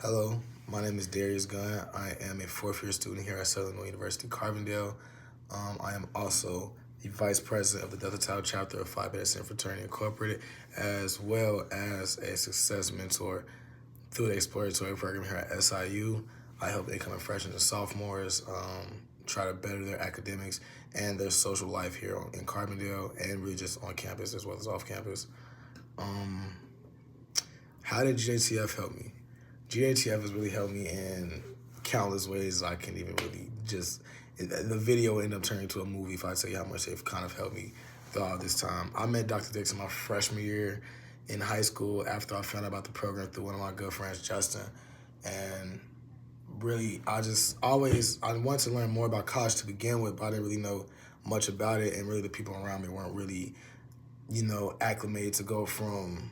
Hello, my name is Darrius Gunn. I am a fourth-year student here at Southern University, Carbondale. I am also the Vice President of the Delta Tau chapter of Phi Beta Sigma Fraternity Incorporated, as well as a success mentor through the exploratory program here at SIU. I help incoming freshmen and sophomores try to better their academics and their social life here in Carbondale and really just on campus as well as off campus. How did GJTF help me? GJTF has really helped me in countless ways. I can even really the video will end up turning into a movie if I tell you how much they've kind of helped me throughout this time. I met Dr. Dixon my freshman year in high school after I found out about the program through one of my good friends, Justin. And really, I wanted to learn more about college to begin with, but I didn't really know much about it. And really the people around me weren't really, acclimated to go from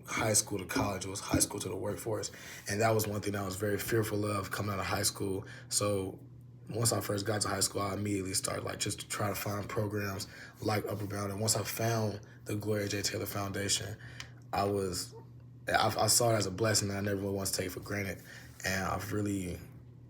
high school to college. It was high school to the workforce. And that was one thing I was very fearful of coming out of high school. So once I first got to high school, I immediately started just to try to find programs like Upper Bound. And once I found the Gloria J. Taylor Foundation, I saw it as a blessing that I never really want to take for granted. And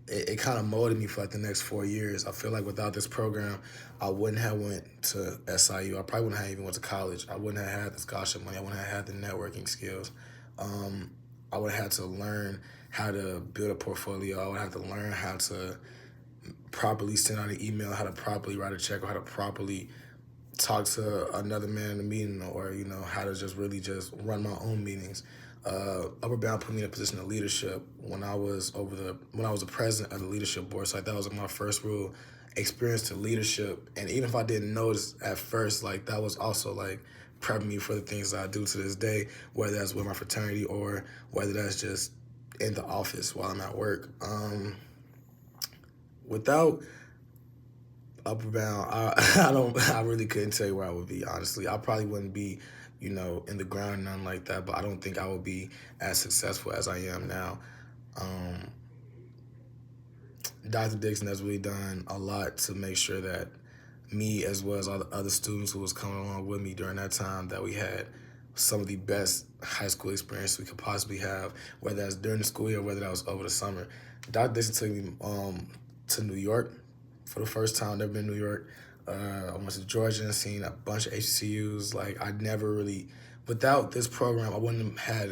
it kind of molded me for the next 4 years. I feel like without this program, I wouldn't have went to SIU. I probably wouldn't have even went to college. I wouldn't have had the scholarship money. I wouldn't have had the networking skills. I would have had to learn how to build a portfolio. I would have to learn how to properly send out an email, how to properly write a check, or how to properly talk to another man in a meeting, or how to just run my own meetings. Upper Bound put me in a position of leadership when I was the president of the leadership board. So that was my first real experience to leadership. And even if I didn't notice at first, that was also prepping me for the things that I do to this day, whether that's with my fraternity or whether that's just in the office while I'm at work. Without Upper Bound, I really couldn't tell you where I would be, honestly. I probably wouldn't be, in the ground, nothing like that, but I don't think I would be as successful as I am now. Dr. Dixon has really done a lot to make sure that me, as well as all the other students who was coming along with me during that time, that we had some of the best high school experience we could possibly have, whether that's during the school year or whether that was over the summer. Dr. Dixon took me to New York for the first time. Never been to New York. I went to Georgia and seen a bunch of HBCUs. I never really, without this program, I wouldn't have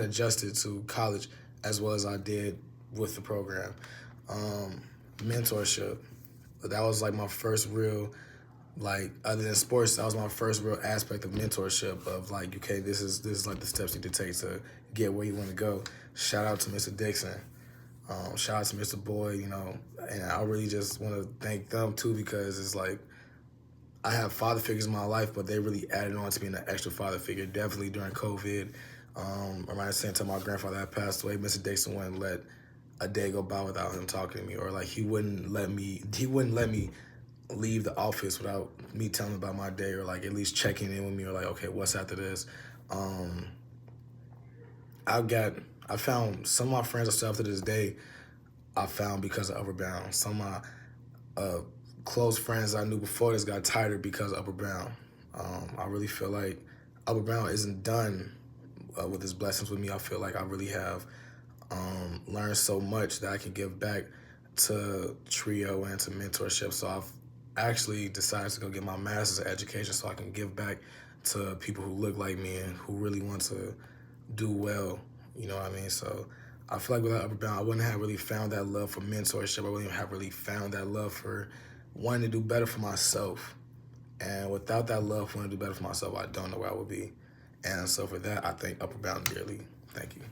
adjusted to college as well as I did with the program. Mentorship, that was my first real, other than sports, that was my first real aspect of mentorship of okay, this is the steps you need to take to get where you want to go. Shout out to Mr. Dixon. Shout out to Mr. Boyd, and I really just want to thank them too, because it's I have father figures in my life, but they really added on to being an extra father figure, definitely during COVID. Around the same time my grandfather had passed away, Mr. Dixon wouldn't let a day go by without him talking to me, or he wouldn't let me leave the office without me telling him about my day, or at least checking in with me, or okay, what's after this. I found some of my friends I still have to this day, I found because of Upper Bound. Some of my close friends I knew before this got tighter because of Upper Bound. I really feel like Upper Bound isn't done with his blessings with me. I feel like I really have learned so much that I can give back to Trio and to mentorship. So I've actually decided to go get my master's in education so I can give back to people who look like me and who really want to do well. You know what I mean? So I feel like without Upper Bound, I wouldn't have really found that love for mentorship. I wouldn't have really found that love for wanting to do better for myself. And without that love for wanting to do better for myself, I don't know where I would be. And so for that, I thank Upper Bound dearly. Thank you.